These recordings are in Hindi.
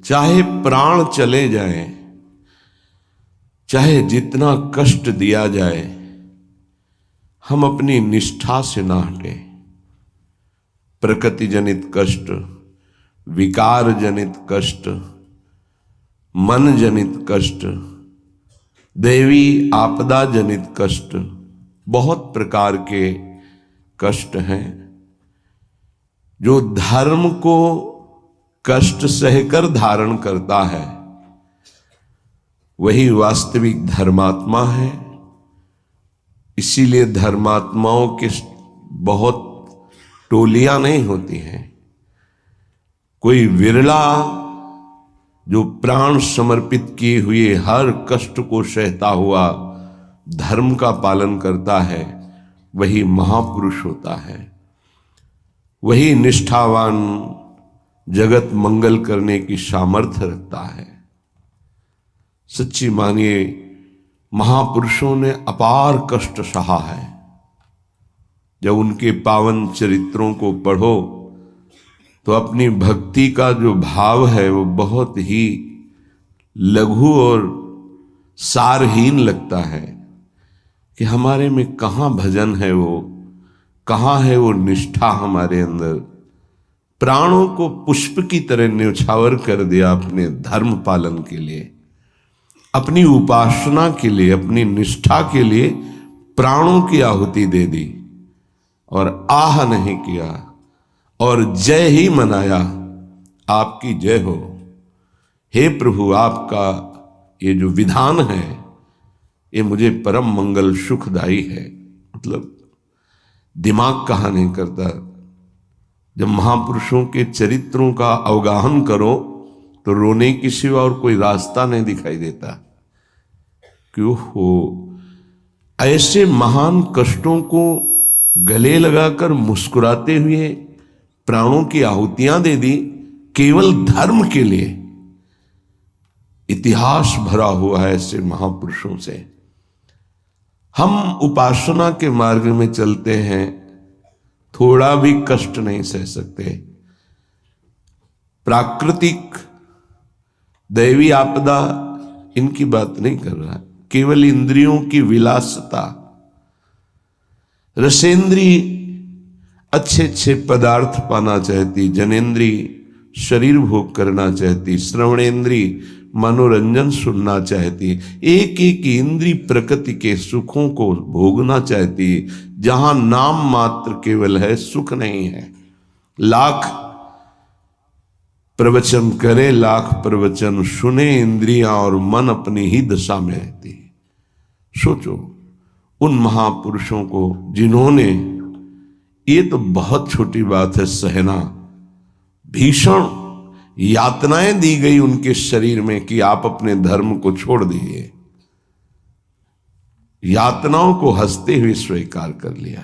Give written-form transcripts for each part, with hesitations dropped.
चाहे प्राण चले जाए, चाहे जितना कष्ट दिया जाए, हम अपनी निष्ठा से ना हटे। प्रकृति जनित कष्ट, विकार जनित कष्ट, मन जनित कष्ट, दैवी आपदा जनित कष्ट, बहुत प्रकार के कष्ट हैं। जो धर्म को कष्ट सहकर धारण करता है वही वास्तविक धर्मात्मा है। इसीलिए धर्मात्माओं की बहुत टोलियां नहीं होती हैं। कोई विरला जो प्राण समर्पित किए हुए हर कष्ट को सहता हुआ धर्म का पालन करता है, वही महापुरुष होता है। वही निष्ठावान जगत मंगल करने की सामर्थ्य रखता है। सच्ची मानिए, महापुरुषों ने अपार कष्ट सहा है। जब उनके पावन चरित्रों को पढ़ो तो अपनी भक्ति का जो भाव है वो बहुत ही लघु और सारहीन लगता है कि हमारे में कहाँ भजन है, वो कहाँ है वो निष्ठा हमारे अंदर। प्राणों को पुष्प की तरह न्यौछावर कर दिया अपने धर्म पालन के लिए, अपनी उपासना के लिए, अपनी निष्ठा के लिए प्राणों की आहुति दे दी और आह नहीं किया और जय ही मनाया। आपकी जय हो हे प्रभु, आपका ये जो विधान है ये मुझे परम मंगल सुखदायी है। मतलब दिमाग कहाँ नहीं करता। जब महापुरुषों के चरित्रों का अवगाहन करो तो रोने के सिवा और कोई रास्ता नहीं दिखाई देता। क्यों हो ऐसे महान कष्टों को गले लगाकर मुस्कुराते हुए प्राणों की आहुतियां दे दी केवल धर्म के लिए। इतिहास भरा हुआ है ऐसे महापुरुषों से। हम उपासना के मार्ग में चलते हैं, थोड़ा भी कष्ट नहीं सह सकते। प्राकृतिक दैवी आपदा इनकी बात नहीं कर रहा, केवल इंद्रियों की विलासता। रसेंद्री अच्छे अच्छे पदार्थ पाना चाहती, जनेन्द्री शरीर भोग करना चाहती, श्रवणेन्द्री मनोरंजन सुनना चाहती, एक एक इंद्री प्रकृति के सुखों को भोगना चाहती। जहां नाम मात्र केवल है, सुख नहीं है। लाख प्रवचन करे, लाख प्रवचन सुने, इंद्रियां और मन अपनी ही दशा में रहती। सोचो उन महापुरुषों को जिन्होंने, ये तो बहुत छोटी बात है सहना, भीषण यातनाएं दी गई उनके शरीर में कि आप अपने धर्म को छोड़ दीजिए। यातनाओं को हंसते हुए स्वीकार कर लिया।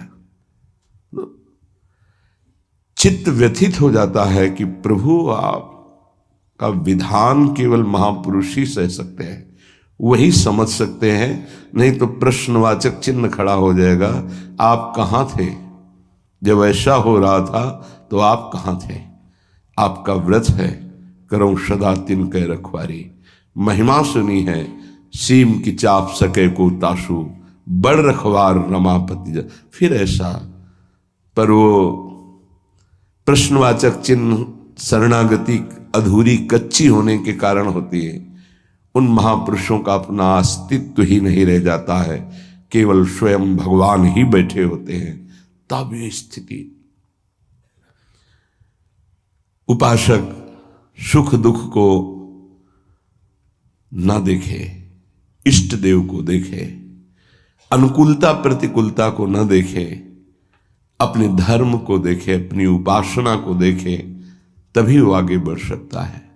चित्त व्यथित हो जाता है कि प्रभु आपका विधान केवल महापुरुष ही सह सकते हैं, वही समझ सकते हैं, नहीं तो प्रश्नवाचक चिन्ह खड़ा हो जाएगा। आप कहां थे जब ऐसा हो रहा था? तो आप कहां थे? आपका व्रत है करऊं सदा तिनके रखवारी। महिमा सुनी है सीम की चाप सके को ताशु, बड़ रखवार रमापति। फिर ऐसा, पर वो प्रश्नवाचक चिन्ह शरणागति अधूरी कच्ची होने के कारण होती है। उन महापुरुषों का अपना अस्तित्व ही नहीं रह जाता है, केवल स्वयं भगवान ही बैठे होते हैं। तब ये स्थिति, उपासक सुख दुख को ना देखे, इष्ट देव को देखे, अनुकूलता प्रतिकूलता को न देखे, अपने धर्म को देखे, अपनी उपासना को देखे, तभी वो आगे बढ़ सकता है।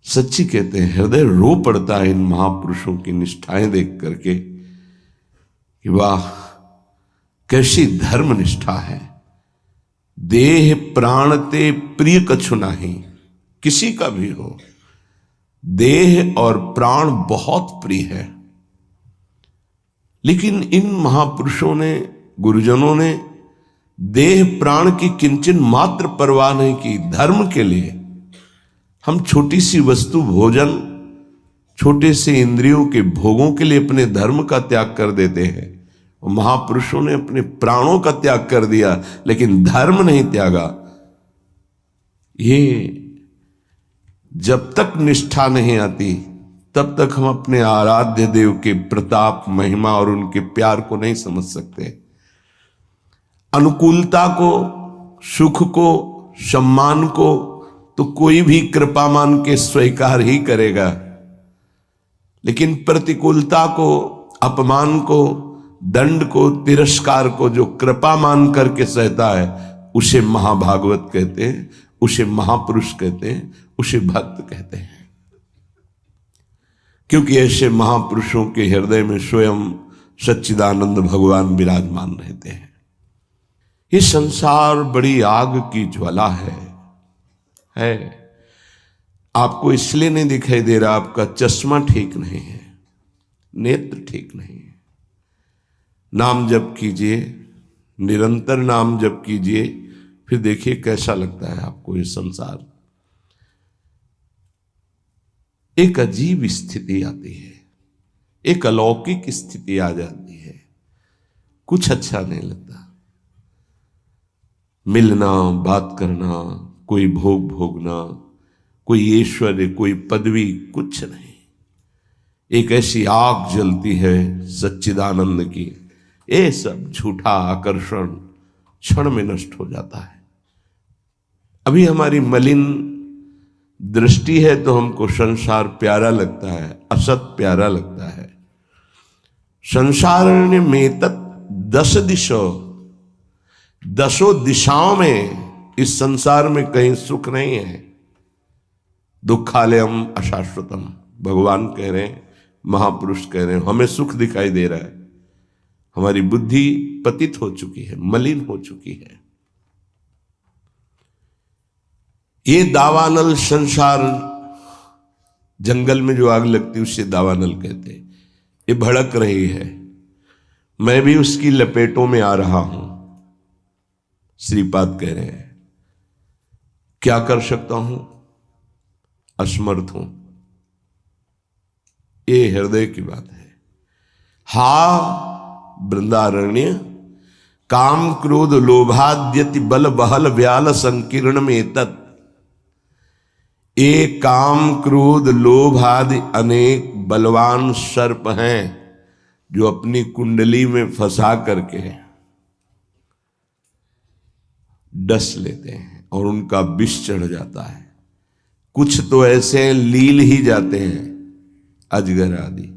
सच्ची कहते हैं, हृदय रो पड़ता है इन महापुरुषों की निष्ठाएं देख करके कि वाह कैसी धर्म निष्ठा है। देह प्राण ते प्रिय कछु नाही, किसी का भी हो, देह और प्राण बहुत प्रिय है। लेकिन इन महापुरुषों ने, गुरुजनों ने देह प्राण की किंचन मात्र परवाह नहीं की। धर्म के लिए हम छोटी सी वस्तु भोजन, छोटे से इंद्रियों के भोगों के लिए अपने धर्म का त्याग कर देते हैं। और महापुरुषों ने अपने प्राणों का त्याग कर दिया, लेकिन धर्म नहीं त्यागा। ये जब तक निष्ठा नहीं आती तब तक हम अपने आराध्य देव के प्रताप, महिमा और उनके प्यार को नहीं समझ सकते। अनुकूलता को, सुख को, सम्मान को तो कोई भी कृपा मान के स्वीकार ही करेगा, लेकिन प्रतिकूलता को, अपमान को, दंड को, तिरस्कार को जो कृपा मान करके सहता है, उसे महाभागवत कहते हैं, उसे महापुरुष कहते हैं, उसे भक्त कहते हैं। क्योंकि ऐसे महापुरुषों के हृदय में स्वयं सच्चिदानंद भगवान विराजमान रहते हैं। ये संसार बड़ी आग की ज्वाला है। आपको इसलिए नहीं दिखाई दे रहा, आपका चश्मा ठीक नहीं है, नेत्र ठीक नहीं है। नाम जप कीजिए, निरंतर नाम जप कीजिए, फिर देखिए कैसा लगता है आपको ये संसार। एक अजीब स्थिति आती है, एक अलौकिक स्थिति आ जाती है, कुछ अच्छा नहीं लगता। मिलना, बात करना, कोई भोग भोगना, कोई ऐश्वर्य, कोई पदवी, कुछ नहीं। एक ऐसी आग जलती है सच्चिदानंद की, ये सब झूठा आकर्षण क्षण में नष्ट हो जाता है। अभी हमारी मलिन दृष्टि है तो हमको संसार प्यारा लगता है, असत प्यारा लगता है। संसार में तत् 10 दिशों, 10 दिशाओं में इस संसार में कहीं सुख नहीं है। दुखालयम अशाश्वतम, भगवान कह रहे हैं, महापुरुष कह रहे हैं, हमें सुख दिखाई दे रहा है। हमारी बुद्धि पतित हो चुकी है, मलिन हो चुकी है। ये दावानल संसार, जंगल में जो आग लगती है उसे दावानल कहते हैं। ये भड़क रही है, मैं भी उसकी लपेटों में आ रहा हूं। श्रीपाद कह रहे हैं, क्या कर सकता हूं, असमर्थ हूं। ये हृदय की बात है। हा वृंदारण्य काम क्रोध लोभाद्यति बल बहल व्याल संकीर्ण में तत्। एक काम क्रोध लोभ आदि अनेक बलवान सर्प हैं जो अपनी कुंडली में फंसा करके डस लेते हैं और उनका विष चढ़ जाता है। कुछ तो ऐसे लील ही जाते हैं, अजगर आदि।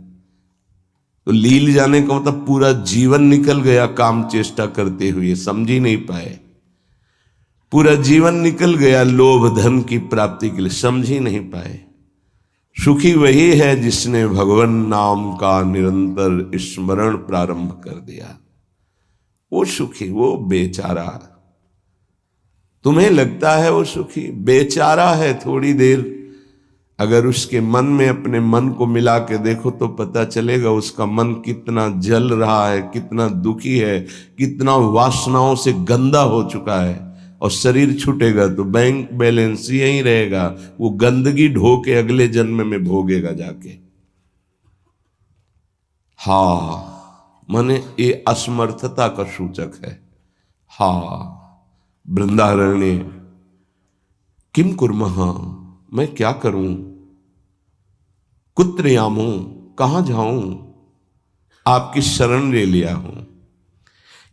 तो लील जाने का मतलब पूरा जीवन निकल गया काम चेष्टा करते हुए, समझ ही नहीं पाए। पूरा जीवन निकल गया लोभ धन की प्राप्ति के लिए, समझ ही नहीं पाए। सुखी वही है जिसने भगवान नाम का निरंतर स्मरण प्रारंभ कर दिया। वो सुखी, वो बेचारा। तुम्हें लगता है वो सुखी, बेचारा है। थोड़ी देर अगर उसके मन में अपने मन को मिला के देखो तो पता चलेगा उसका मन कितना जल रहा है, कितना दुखी है, कितना वासनाओं से गंदा हो चुका है। और शरीर छूटेगा तो बैंक बैलेंस यही रहेगा, वो गंदगी ढो के अगले जन्म में भोगेगा जाके। माने ये असमर्थता का सूचक है। वृंदारण्य किम कुर्मः, मैं क्या करूं, कुत्र यामो, कहां जाऊं, आपकी शरण ले लिया हूं।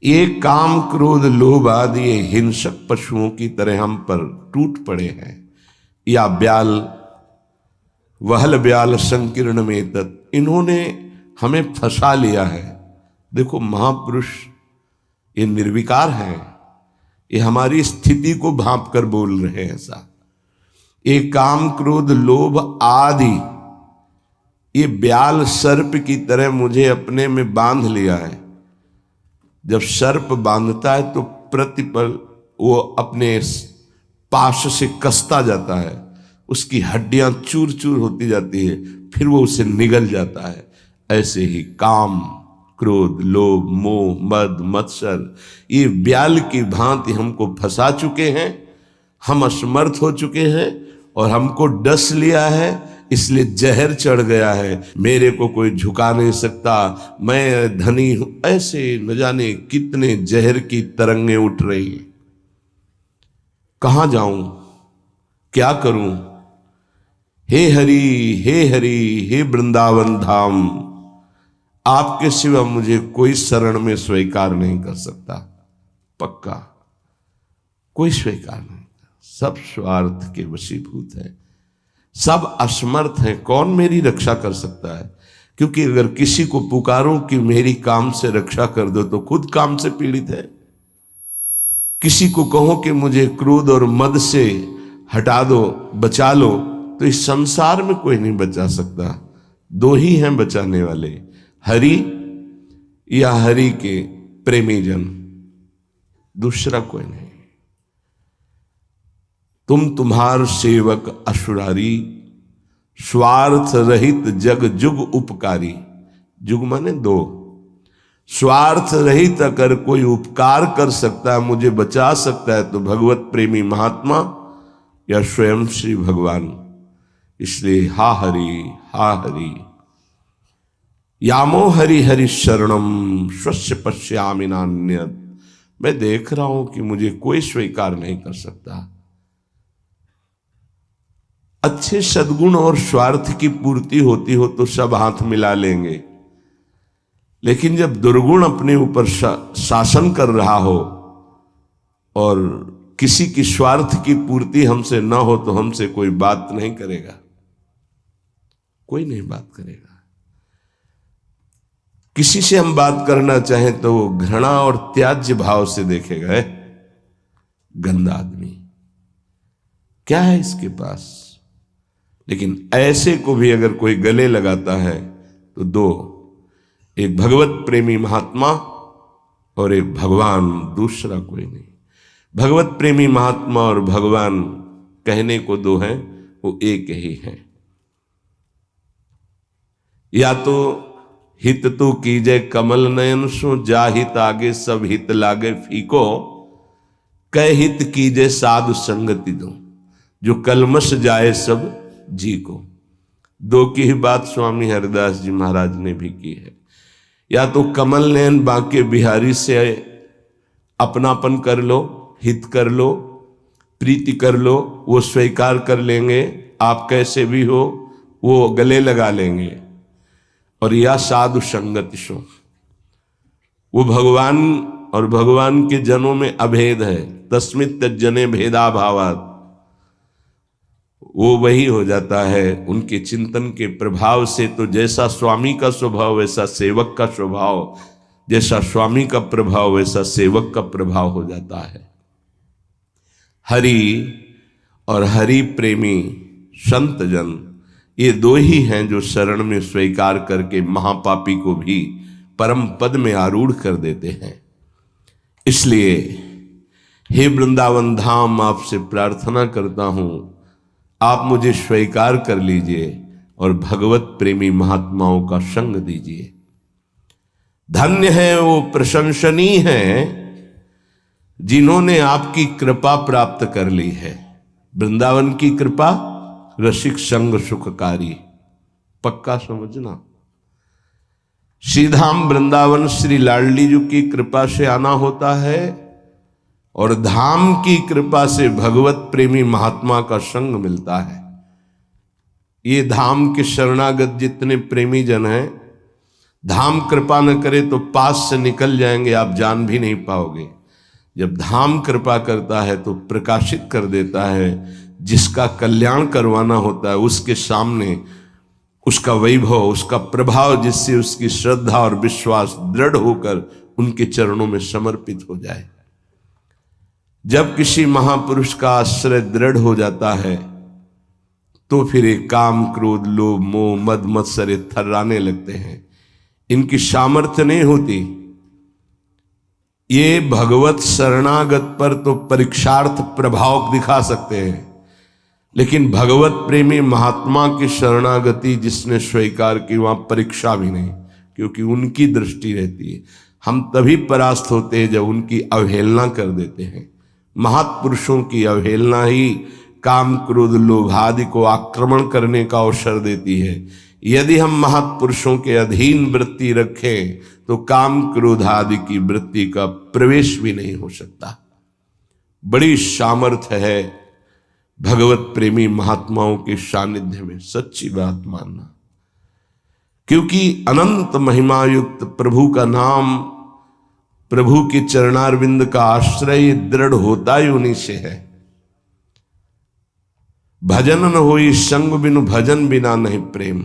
ये काम क्रोध लोभ आदि ये हिंसक पशुओं की तरह हम पर टूट पड़े हैं, या ब्याल वहल ब्याल संकीर्ण में तत्, इन्होंने हमें फंसा लिया है। देखो महापुरुष ये निर्विकार हैं, ये हमारी स्थिति को भांप कर बोल रहे हैं ऐसा। ये काम क्रोध लोभ आदि ये ब्याल सर्प की तरह मुझे अपने में बांध लिया है। जब सर्प बांधता है तो प्रतिपल वो अपने पाश से कसता जाता है, उसकी हड्डियां चूर चूर होती जाती है, फिर वो उसे निगल जाता है। ऐसे ही काम क्रोध लोभ मोह मद मत्सर ये ब्याल की भांति हमको फंसा चुके हैं। हम असमर्थ हो चुके हैं और हमको डस लिया है, इसलिए जहर चढ़ गया है, मेरे को कोई झुका नहीं सकता, मैं धनी हूं, ऐसे न जाने कितने जहर की तरंगें उठ रही हैं। कहां जाऊं, क्या करूं? हे हरि, हे हरि, हे वृंदावन धाम, आपके सिवा मुझे कोई शरण में स्वीकार नहीं कर सकता। पक्का कोई स्वीकार नहीं। सब स्वार्थ के वशीभूत है, सब असमर्थ हैं। कौन मेरी रक्षा कर सकता है? क्योंकि अगर किसी को पुकारूं कि मेरी काम से रक्षा कर दो तो खुद काम से पीड़ित है। किसी को कहो कि मुझे क्रोध और मद से हटा दो, बचा लो, तो इस संसार में कोई नहीं बचा सकता। दो ही हैं बचाने वाले, हरि या हरि के प्रेमी जन, दूसरा कोई नहीं। तुम्हार सेवक असुरारी, स्वार्थ रहित जग जुग उपकारी। जुग माने दो। स्वार्थ रहित अगर कोई उपकार कर सकता है, मुझे बचा सकता है, तो भगवत प्रेमी महात्मा या स्वयं श्री भगवान। इसलिए हा हरि यामो हरि हरि शरणम स्वस्य पश्यामि नान्यत्। मैं देख रहा हूं कि मुझे कोई स्वीकार नहीं कर सकता। अच्छे सद्गुण और स्वार्थ की पूर्ति होती हो तो सब हाथ मिला लेंगे, लेकिन जब दुर्गुण अपने ऊपर शासन कर रहा हो और किसी की स्वार्थ की पूर्ति हमसे न हो तो हमसे कोई बात नहीं करेगा, कोई नहीं बात करेगा। किसी से हम बात करना चाहें तो वो घृणा और त्याज्य भाव से देखेगा, है गंदा आदमी, क्या है इसके पास। लेकिन ऐसे को भी अगर कोई गले लगाता है तो दो, एक भगवत प्रेमी महात्मा और एक भगवान, दूसरा कोई नहीं। भगवत प्रेमी महात्मा और भगवान कहने को दो हैं, वो एक ही हैं। या तो हित तो कीजय कमल नयन सो, जा हित आगे सब हित लागे फीको, कह हित कीजय साधु संगति दो, जो कलमश जाए सब जी को। दो की ही बात स्वामी हरिदास जी महाराज ने भी की है। या तो कमल नयन बांके बिहारी से अपनापन कर लो, हित कर लो, प्रीति कर लो, वो स्वीकार कर लेंगे, आप कैसे भी हो वो गले लगा लेंगे। और या साधु संगति सो, वो भगवान और भगवान के जनों में अभेद है, तस्मित् तज्जने भेदा भावात्, वो वही हो जाता है उनके चिंतन के प्रभाव से। तो जैसा स्वामी का स्वभाव वैसा सेवक का स्वभाव, जैसा स्वामी का प्रभाव वैसा सेवक का प्रभाव हो जाता है। हरि और हरि प्रेमी संत जन, ये दो ही हैं जो शरण में स्वीकार करके महापापी को भी परम पद में आरूढ़ कर देते हैं। इसलिए हे वृंदावन धाम, आपसे प्रार्थना करता हूं, आप मुझे स्वीकार कर लीजिए और भगवत प्रेमी महात्माओं का संग दीजिए। धन्य है वो, प्रशंसनीय है जिन्होंने आपकी कृपा प्राप्त कर ली है। वृंदावन की कृपा रसिक संग सुखकारी, पक्का समझना। श्रीधाम वृंदावन श्री लाडली जी की कृपा से आना होता है और धाम की कृपा से भगवत प्रेमी महात्मा का संग मिलता है। ये धाम के शरणागत जितने प्रेमी जन हैं, धाम कृपा न करे तो पास से निकल जाएंगे, आप जान भी नहीं पाओगे। जब धाम कृपा करता है तो प्रकाशित कर देता है। जिसका कल्याण करवाना होता है उसके सामने उसका वैभव, उसका प्रभाव, जिससे उसकी श्रद्धा और विश्वास दृढ़ होकर उनके चरणों में समर्पित हो जाए। जब किसी महापुरुष का आश्रय दृढ़ हो जाता है तो फिर एक काम क्रोध लोभ मोह मद मत्सर थर्राने लगते हैं। इनकी सामर्थ्य नहीं होती। ये भगवत शरणागत पर तो परीक्षार्थ प्रभाव दिखा सकते हैं, लेकिन भगवत प्रेमी महात्मा की शरणागति जिसने स्वीकार की, वहां परीक्षा भी नहीं, क्योंकि उनकी दृष्टि रहती है। हम तभी परास्त होते हैं जब उनकी अवहेलना कर देते हैं। महापुरुषों की अवहेलना ही काम क्रोध लोभ आदि को आक्रमण करने का अवसर देती है। यदि हम महापुरुषों के अधीन वृत्ति रखें तो काम क्रोध आदि की वृत्ति का प्रवेश भी नहीं हो सकता। बड़ी सामर्थ्य है भगवत प्रेमी महात्माओं के सानिध्य में, सच्ची बात मानना। क्योंकि अनंत महिमा युक्त प्रभु का नाम, प्रभु के चरणारविंद का आश्रय दृढ़ होता ही उन्हीं से है। भजन न होई संग बिनु भजन बिना नहीं प्रेम।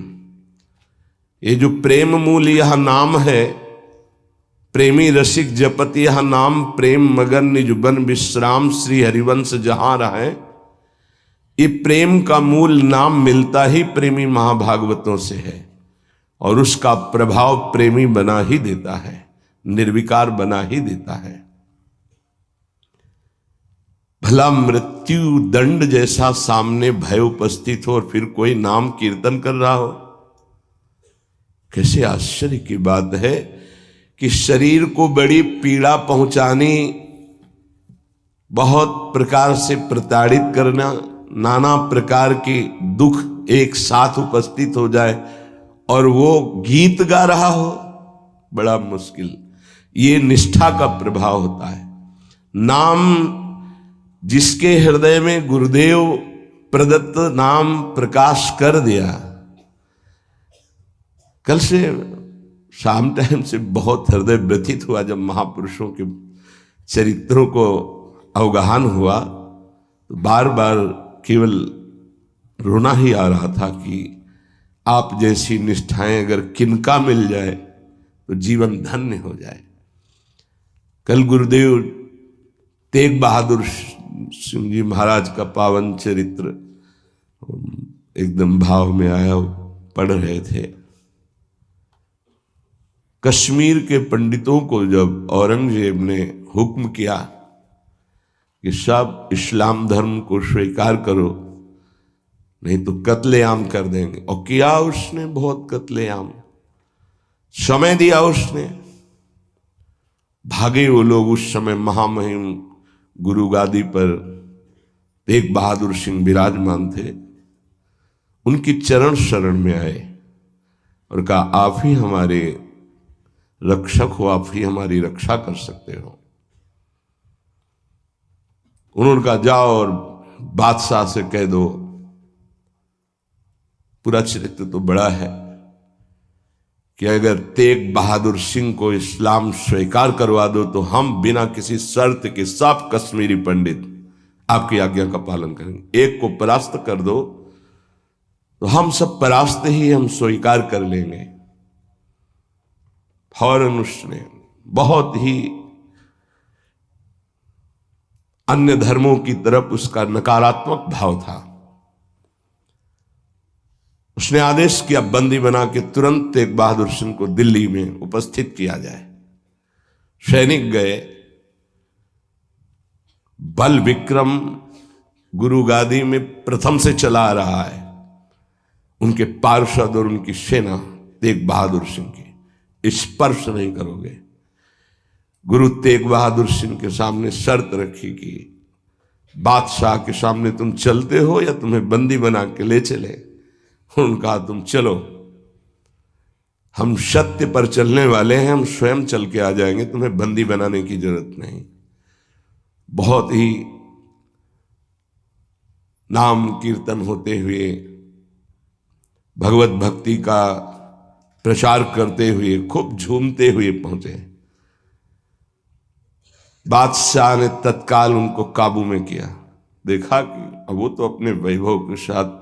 ये जो प्रेम मूल यह नाम है, प्रेमी रसिक जपत यह नाम, प्रेम मगन निज बन विश्राम, श्री हरिवंश जहां रहे। ये प्रेम का मूल नाम मिलता ही प्रेमी महाभागवतों से है और उसका प्रभाव प्रेमी बना ही देता है, निर्विकार बना ही देता है। भला मृत्यु दंड जैसा सामने भय उपस्थित हो और फिर कोई नाम कीर्तन कर रहा हो, कैसे आश्चर्य की बात है कि शरीर को बड़ी पीड़ा पहुंचानी, बहुत प्रकार से प्रताड़ित करना, नाना प्रकार के दुख एक साथ उपस्थित हो जाए और वो गीत गा रहा हो, बड़ा मुश्किल। ये निष्ठा का प्रभाव होता है। नाम जिसके हृदय में गुरुदेव प्रदत्त नाम प्रकाश कर दिया, कल से शाम टाइम से बहुत हृदय व्यथित हुआ जब महापुरुषों के चरित्रों को अवगाहन हुआ, तो बार बार केवल रोना ही आ रहा था कि आप जैसी निष्ठाएं अगर किनका मिल जाए तो जीवन धन्य हो जाए। कल गुरुदेव तेग बहादुर सिंह जी महाराज का पावन चरित्र एकदम भाव में आया, पढ़ रहे थे। कश्मीर के पंडितों को जब औरंगजेब ने हुक्म किया कि सब इस्लाम धर्म को स्वीकार करो नहीं तो कत्लेआम कर देंगे, और किया उसने बहुत कत्लेआम, समय दिया उसने। भागे वो लोग। उस समय महामहिम गुरु गादी पर तेग बहादुर सिंह विराजमान थे, उनकी चरण शरण में आए और कहा आप ही हमारे रक्षक हो, आप ही हमारी रक्षा कर सकते हो। उन्होंने कहा जाओ और बादशाह से कह दो। पूरा चरित्र तो बड़ा है कि अगर तेग बहादुर सिंह को इस्लाम स्वीकार करवा दो तो हम बिना किसी शर्त के सब कश्मीरी पंडित आपकी आज्ञा का पालन करेंगे। एक को परास्त कर दो तो हम सब परास्त ही हम स्वीकार कर लेंगे। फौरन उसने बहुत ही अन्य धर्मों की तरफ उसका नकारात्मक भाव था। उसने आदेश किया बंदी बना के तुरंत तेग बहादुर सिंह को दिल्ली में उपस्थित किया जाए। सैनिक गए। बल विक्रम गुरु गादी में प्रथम से चला आ रहा है। उनके पार्षद और उनकी सेना तेग बहादुर सिंह की, स्पर्श नहीं करोगे। गुरु तेग बहादुर सिंह के सामने शर्त रखी कि बादशाह के सामने तुम चलते हो या तुम्हें बंदी बना के ले चले। उनका तुम चलो, हम सत्य पर चलने वाले हैं, हम स्वयं चल के आ जाएंगे, तुम्हें बंदी बनाने की जरूरत नहीं। बहुत ही नाम कीर्तन होते हुए, भगवत भक्ति का प्रचार करते हुए, खूब झूमते हुए पहुंचे। बादशाह ने तत्काल उनको काबू में किया। देखा कि अब वो तो अपने वैभव के साथ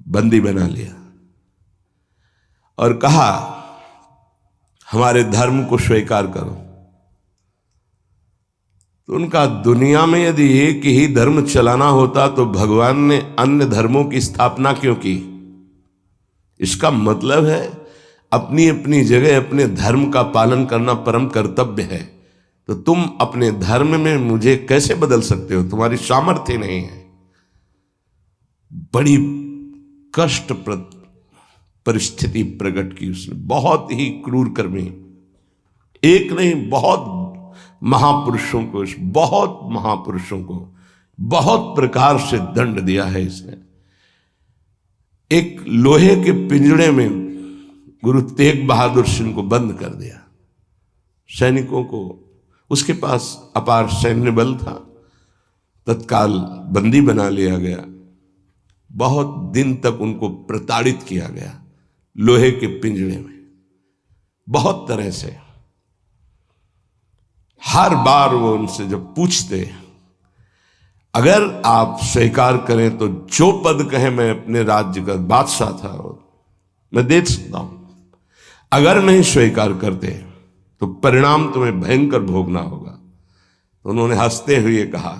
बंदी बना लिया और कहा हमारे धर्म को स्वीकार करो। तो उनका दुनिया में यदि एक ही धर्म चलाना होता तो भगवान ने अन्य धर्मों की स्थापना क्यों की? इसका मतलब है अपनी अपनी जगह अपने धर्म का पालन करना परम कर्तव्य है। तो तुम अपने धर्म में मुझे कैसे बदल सकते हो? तुम्हारी सामर्थ्य नहीं है। बड़ी कष्टप्रद परिस्थिति प्रकट की उसने, बहुत ही क्रूर कर्मी। एक नहीं, बहुत महापुरुषों को बहुत प्रकार से दंड दिया है इसने। एक लोहे के पिंजड़े में गुरु तेग बहादुर सिंह को बंद कर दिया। सैनिकों को, उसके पास अपार सैन्य बल था, तत्काल बंदी बना लिया गया। बहुत दिन तक उनको प्रताड़ित किया गया लोहे के पिंजड़े में, बहुत तरह से। हर बार वो उनसे जब पूछते, अगर आप स्वीकार करें तो जो पद कहे, मैं अपने राज्य का बादशाह था और मैं दे सकता हूं, अगर नहीं स्वीकार करते तो परिणाम तुम्हें भयंकर भोगना होगा। तो उन्होंने हंसते हुए कहा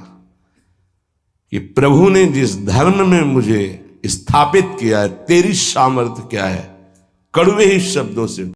कि प्रभु ने जिस धर्म में मुझे स्थापित किया है, तेरी सामर्थ्य क्या है कड़वे ही शब्दों से